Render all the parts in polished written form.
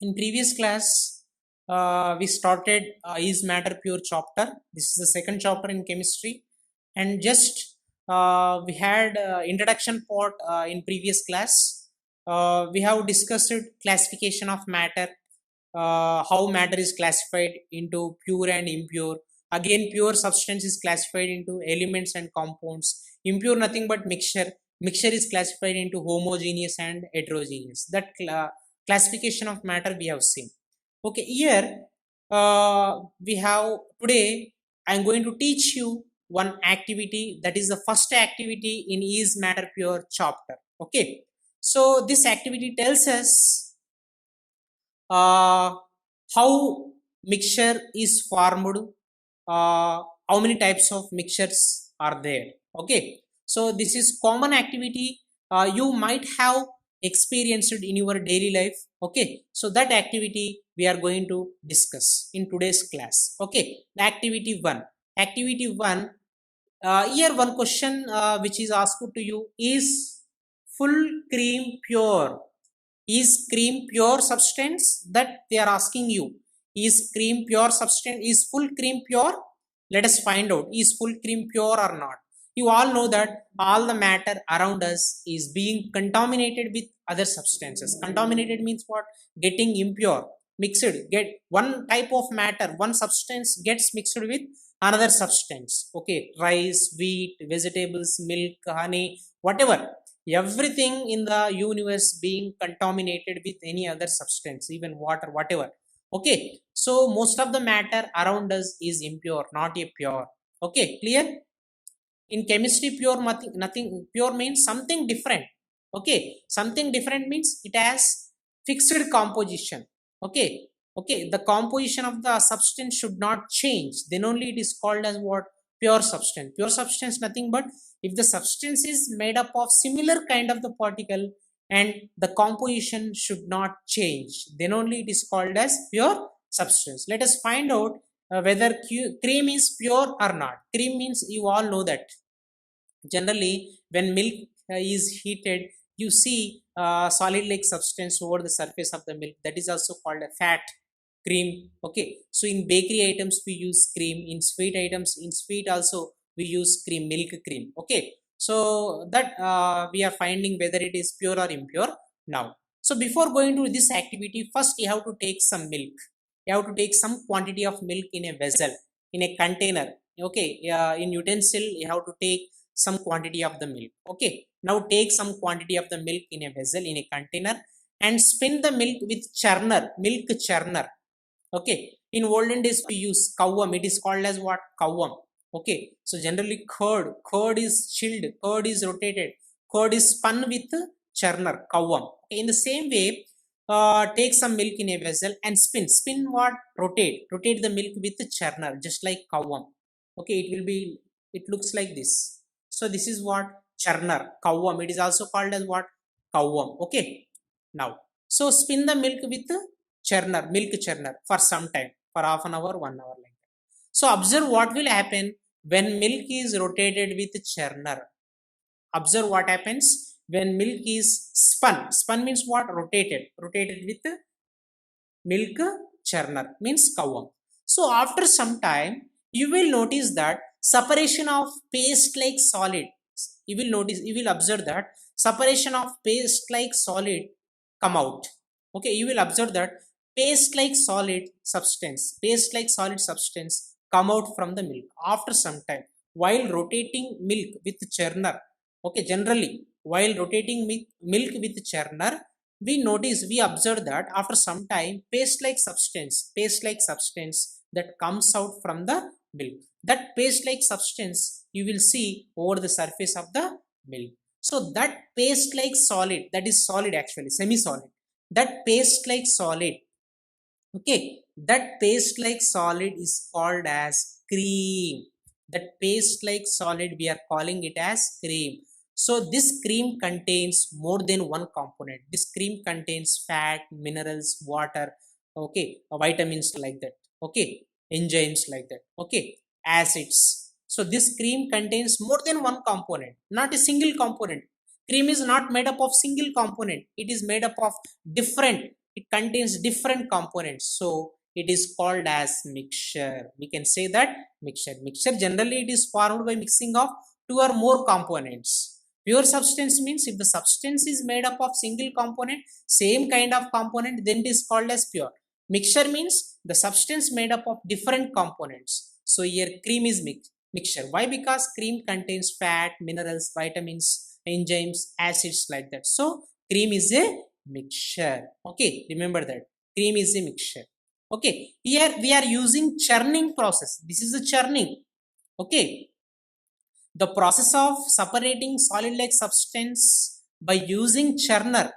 In previous class, we started is matter pure chapter. This is the second chapter in chemistry, and just we had introduction part in previous class. We have discussed classification of matter, how matter is classified into pure and impure. Again, pure substance is classified into elements and compounds. Impure nothing but mixture. Mixture is classified into homogeneous and heterogeneous. That classification of matter we have seen. Okay, here we have today I am going to teach you one activity, that is the first activity in is matter pure chapter. Okay, so this activity tells us uh, how mixture is formed, how many types of mixtures are there. Okay, so this is common activity you might have experienced in your daily life. Okay, so that activity we are going to discuss in today's class. Okay, the activity 1. Activity 1, here one question which is asked to you is full cream pure. Is cream pure substance? That they are asking you. Is cream pure substance? Is full cream pure? Let us find out, is full cream pure or not. You all know that all the matter around us is being contaminated with other substances. Contaminated means what? Getting impure, mixed. Get one type of matter, one substance gets mixed with another substance. Okay, rice, wheat, vegetables, milk, honey, whatever, everything in the universe being contaminated with any other substance, even water, whatever. Okay, so most of the matter around us is impure, not a pure. Okay, clear? In chemistry, pure nothing pure means something different. Okay, something different means it has fixed composition. Okay, okay, the composition of the substance should not change, then only it is called as what? Pure substance. Pure substance nothing but if the substance is made up of similar kind of the particle and the composition should not change, then only it is called as pure substance. Let us find out whether cream is pure or not. Cream means you all know that generally when milk is heated, you see solid like substance over the surface of the milk, that is also called a fat cream. Okay, so in bakery items we use cream, in sweet items, in sweet also we use cream, milk cream. Okay, so that we are finding whether it is pure or impure now. So before going to this activity, first you have to take some milk. You have to take some quantity of milk in a vessel, in a container. Okay, in utensil you have to take some quantity of the milk. Okay, now take some quantity of the milk in a vessel, in a container, and spin the milk with churner, milk churner. Okay, in olden days we use kawam, it is called as what? Kawam. Okay, so generally curd is chilled, curd is rotated, curd is spun with churner, kawam. Okay, in the same way, take some milk in a vessel and spin what? Rotate the milk with churner, just like kawam. Okay, it will be, it looks like this. So this is what? Churner, kawam. It is also called as what? Kawam. Okay, now, so spin the milk with churner, milk churner, for some time, for half an hour, 1 hour, like that. So observe what will happen when milk is rotated with churner. Observe what happens when milk is spun means what? Rotated with milk churner, means kawam. So after some time you will notice that separation of paste like solid, you will notice, you will observe that separation of paste like solid come out. Okay, you will observe that paste like solid substance come out from the milk after some time while rotating milk with churner. Okay, generally while rotating milk with churner, we observe that after some time paste like substance that comes out from the milk, that paste like substance you will see over the surface of the milk. So that paste like solid, that is solid actually, semi solid, that paste like solid. Okay, that paste like solid is called as cream. That paste like solid we are calling it as cream. So this cream contains more than one component. This cream contains fat, minerals, water, okay, vitamins like that. Okay, enzymes like that. Okay, acids. So this cream contains more than one component, not a single component. Cream is not made up of single component, it is made up of different. it contains different components, so it is called as mixture. We can say that mixture generally it is formed by mixing of two or more components. Pure substance means if the substance is made up of single component, same kind of component, then it is called as pure. Mixture means the substance made up of different components. So here cream is mixture. Why? Because cream contains fat, minerals, vitamins, enzymes, acids, like that. So cream is a mixture. Okay, remember that cream is a mixture. Okay, here we are using churning process. This is the churning. Okay, the process of separating solid like substance by using churner,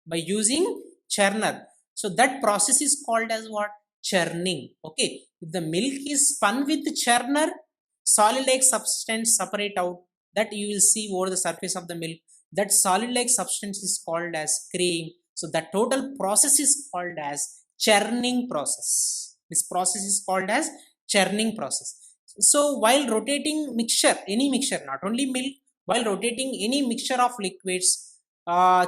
by using churner. So that process is called as what? Churning. Okay, if the milk is spun with churner, solid like substance separate out, that you will see over the surface of the milk. That solid like substance is called as cream. So the total process is called as churning process. This process is called as churning process. So while rotating mixture, any mixture, not only milk, while rotating any mixture of liquids,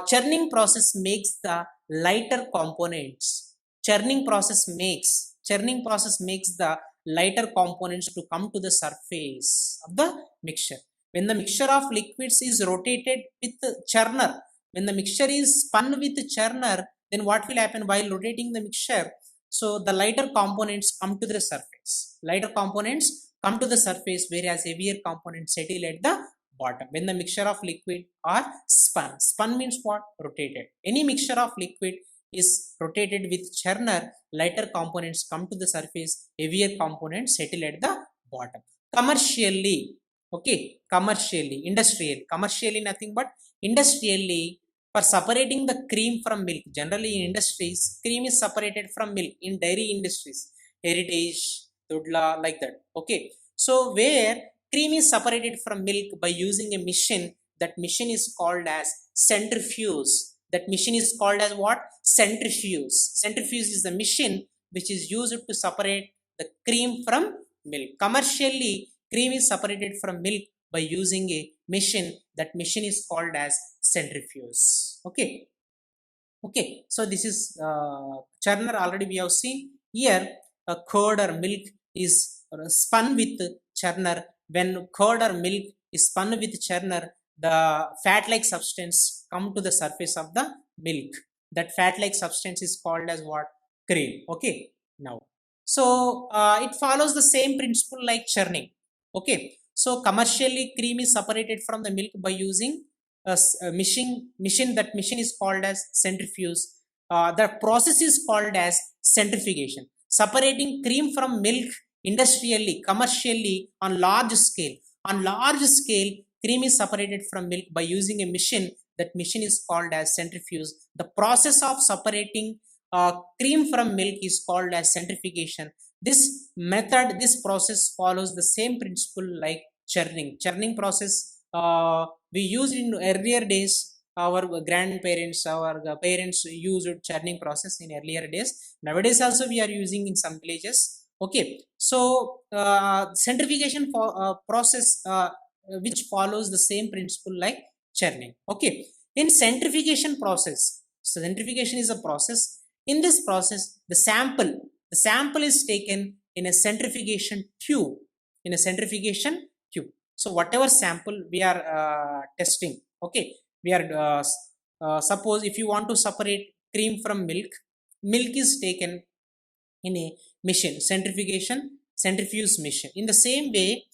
churning process makes the lighter components. Churning process makes the lighter components to come to the surface of the mixture. When the mixture of liquids is rotated with churner, when the mixture is spun with churner, then what will happen while rotating the mixture? So the lighter components come to the surface. Lighter components come to the surface, whereas heavier components settle at the bottom. When the mixture of liquid are spun. Spun means what? Rotated. Any mixture of liquid is rotated with churner, lighter components come to the surface, heavier components settle at the bottom. Commercially, okay, commercially, commercially nothing but industrially, for separating the cream from milk. Generally in industries, cream is separated from milk. In dairy industries, Heritage, Dodla, like that. Okay, so where cream is separated from milk by using a machine, that machine is called as centrifuge. That machine is called as what? Centrifuge. Centrifuge is the machine which is used to separate the cream from milk. Commercially, cream is separated from milk by using a machine. That machine is called as centrifuge. Okay, okay, so this is churner. Already we have seen. Here a curd or milk is spun with churner. When curd or milk is spun with churner, the fat like substance come to the surface of the milk. That fat like substance is called as what? Cream. Okay, now so it follows the same principle like churning. Okay, so commercially cream is separated from the milk by using a machine. That machine is called as centrifuge. The process is called as centrifugation. Separating cream from milk industrially, commercially, on large scale. On large scale, cream is separated from milk by using a machine. That machine is called as centrifuge. The process of separating cream from milk is called as centrifugation. This method, this process follows the same principle like churning. Churning process we used in earlier days. Our grandparents, our parents used churning process in earlier days. Nowadays also we are using in some villages. Okay, so centrifugation process which follows the same principle like churning. Okay, in centrifugation process, so centrifugation is a process. In this process, the sample is taken in a centrifugation tube. In a centrifugation tube. So whatever sample we are testing, okay, we are suppose if you want to separate cream from milk, milk is taken in a machine, centrifuge machine. In the same way,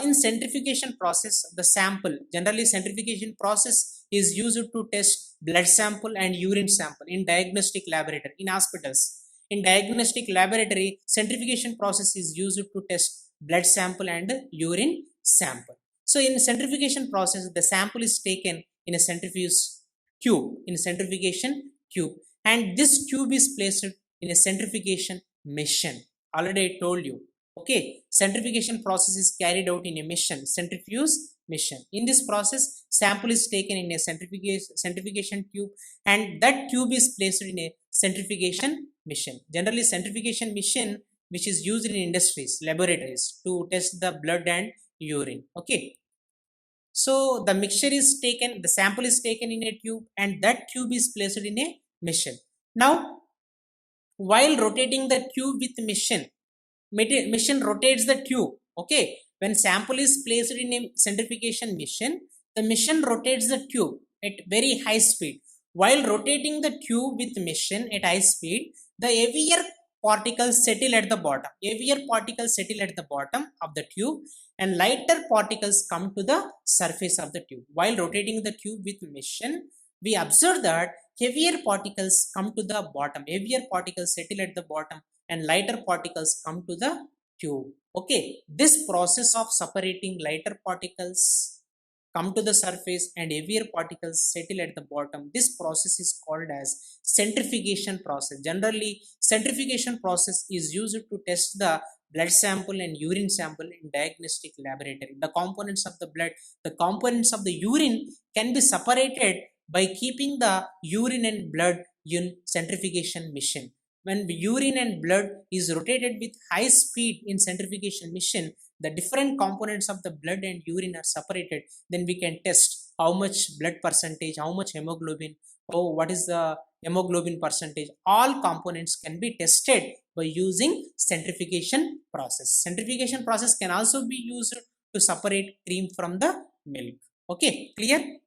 in centrifugation process, the sample, generally centrifugation process is used to test blood sample and urine sample in diagnostic laboratory, in hospitals. In diagnostic laboratory, centrifugation process is used to test blood sample and urine sample. So in centrifugation process, the sample is taken in a centrifuge tube, in a centrifugation tube, and this tube is placed in a centrifugation machine. Already I told you. Okay, centrifugation process is carried out in a machine, centrifuge machine. In this process, sample is taken in a centrifugation tube, and that tube is placed in a centrifugation machine. Generally, centrifugation machine which is used in industries, laboratories to test the blood and urine. Okay, so the mixture is taken, the sample is taken in a tube, and that tube is placed in a machine. Now while rotating the tube with machine rotates the tube. Okay, when sample is placed in a centrifugation machine, the machine rotates the tube at very high speed. While rotating the tube with machine at high speed, the heavier particles settle at the bottom. Heavier particles settle at the bottom of the tube and lighter particles come to the surface of the tube. While rotating the tube with machine, we observe that heavier particles come to the bottom. Heavier particles settle at the bottom and lighter particles come to the tube. Okay, this process of separating lighter particles come to the surface and heavier particles settle at the bottom, this process is called as centrifugation process. Generally, centrifugation process is used to test the blood sample and urine sample in diagnostic laboratory. The components of the blood, the components of the urine can be separated by keeping the urine and blood in centrifugation machine. When urine and blood is rotated with high speed in centrifugation machine, the different components of the blood and urine are separated. Then we can test how much blood percentage, how much hemoglobin, what is the hemoglobin percentage. All components can be tested by using centrifugation process. Centrifugation process can also be used to separate cream from the milk. Okay, clear?